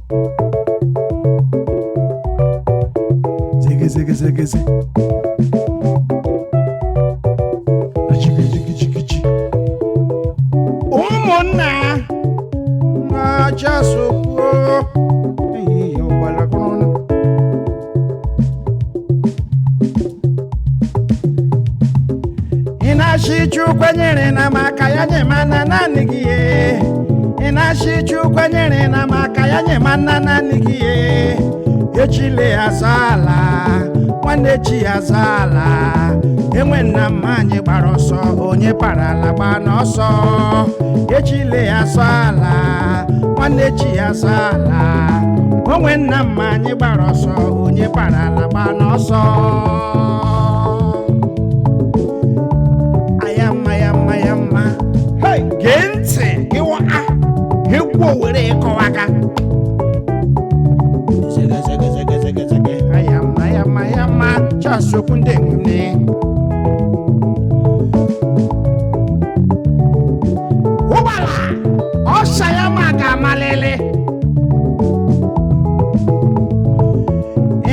Ziggy, ziggy, ziggy. Umona na chasupo iyo bala kono inashichu kwenyere na makaya nyemana nanigie inashichu kwenyere na makaya nyemana nanigie echile azala nwannechi azala enwe nna mmanye gbara ọsọ onye parala gba n'ọsọ echile azala nwannechi azala onwe nna mmanye gbara ọsọ onye parala gba n'ọsọ ayama yama yama hey gee ntị ịwa egwu owere ịkọwa aka ayama chasokwu ndị nwunye ụgbala ọsha ya maka amalele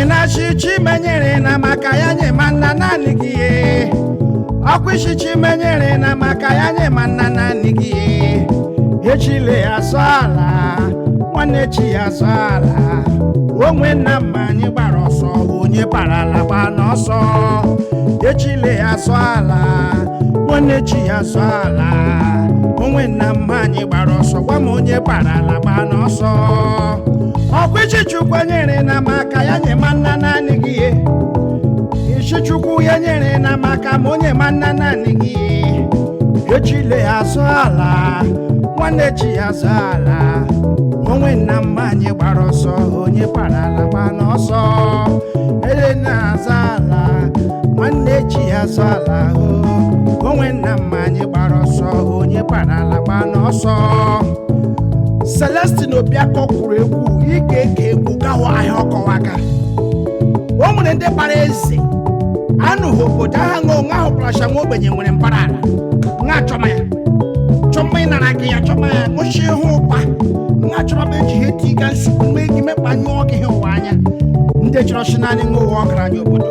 ịnachichi menyere na maka ya nye manna naanị gị ọkwishichi menyere na maka ya nye manna naanị gị echile azọ ala nwanne chi azọ ala onwe nna mma anyị gbara ọsọ onye parala gba n'ọsọ echile azọ ala nwanne chi azọ ala onwe nna mma anyị gbara ọsọ gwa m onye parala gba n'ọsọ ọkwichichukwu nyere na maka ya nye manna naanị gị ichichukwu ya nyere na maka ma onye manna naanị gị echile azọ ala nwanne chi azọ ala onwe nna mma anyị gbara ọsọ onye parala gba n'ọsọ ele na-azọ ala nwanne chi azọ ala onwe nna mma anyị gbara ọsọ onye parala gba n'ọsọ Celestine Obiakọ kwuru egwu ike eke egwu gawa ahịa ọkọwaka o nwere ndị kpara eze anụghị obodo agha nwe onwe ahụ plasha nwa ogbenye nwere mpara ala nwa chọma ya chọma ị nara gị ya chọma ya nwụchi ihu ụkpa nwa chọrọ bụ eji ihe tiga nsogbu mgbe gị mekpanyụọ gị ihe ụwa anya ndị chọrọ chi naanị nwe ụwa ọgaranya obodo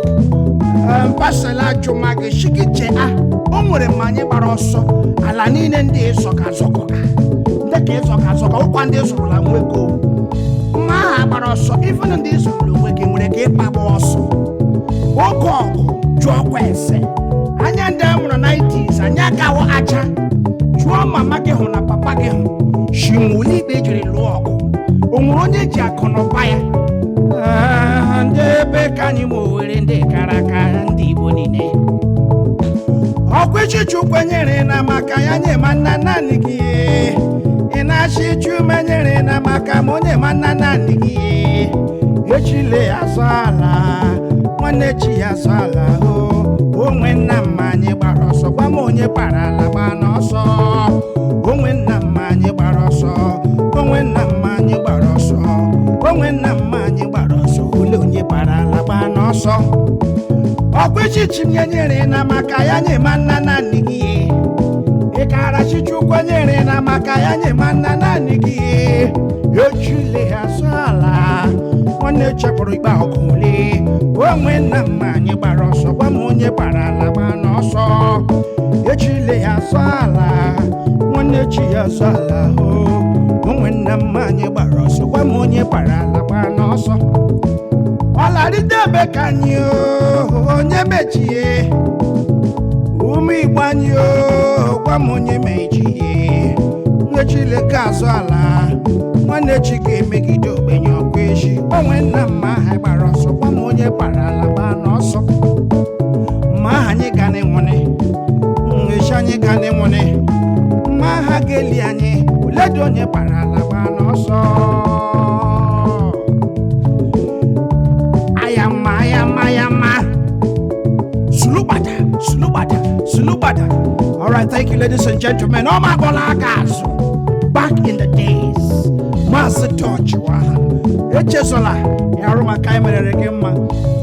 mpasala ajụma gị chikiche o nwere mma anyị gbara ọsọ ala niile ndị ịzọ ka azọkọga ndị ka ịzọ ka azọkọ ụkwa ndị zụrụla nwego mma aha gbara ọsọ even ndị zụrụla onwe gị nwere ka ịkpagba ọsọ oge ọgụ jụọ kwa ese anya ndị a mụrụ 90s anyị agawo aja jụọ mama gị hụ na papa gị hụ shinwuli ikpe jiri lụọ ọgụ o nwere onye ji akụ na ụba ya ndị ebe ka anyị ma owere ndị kara aka ndị Igbo niile ọkwichichukwu nyere na maka ya nye manna naanị gị ị na-achịchu menyere na maka ma onye manna naanị gị echile azọ ala nwanne chi azọ ala onwe nna mma anyị gbara ọsọ gwa m onye parala gba n'ọsọ onwe nna mma anyị gbara ọsọ onwe nna mma anyị gbara ọsọ onwe nna mma anyị gbara ọsọ ole onye parala gba n'ọsọ ọkwichichi nyere na maka ya nye manna naanị gị ịkara chichukwu nyere na maka ya nye manna naanị gị echile azọ ala nwanne chepụrụ ikpe ọkụle onwe nna mma anyị gbara ọsọ gwa m onye parala gba n'ọsọ echile azọ ala nwanne chi azọ ala onwe nna mma anyị gbara ọsọ gwa m onye parala gba n'ọsọ ọlaridebe ka anyị onye mechie ụmụ Igbo anyị gwa m onye mechie nwechile ka azọ ala nwanne chi ga-emegide ogbenye ọkụ echi onwe nna mma aha gbara ọsọ gwa m onye parala gba n'ọsọ mma aha anyị ga n'ịnwụnị echi anyị ga n'ịnwụnị mma aha ga-eli anyị oledi onye parala gba n'ọsọ ayama sulubada. All right, thank you, ladies and gentlemen. Oh my God, back in the days Master Torchwa Echesola Yaruma Kaimere Regema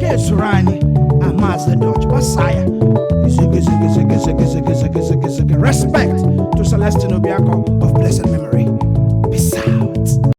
Kesurani and Master Torch Messiah. Respect to Celestine Obiakọ of blessed memory.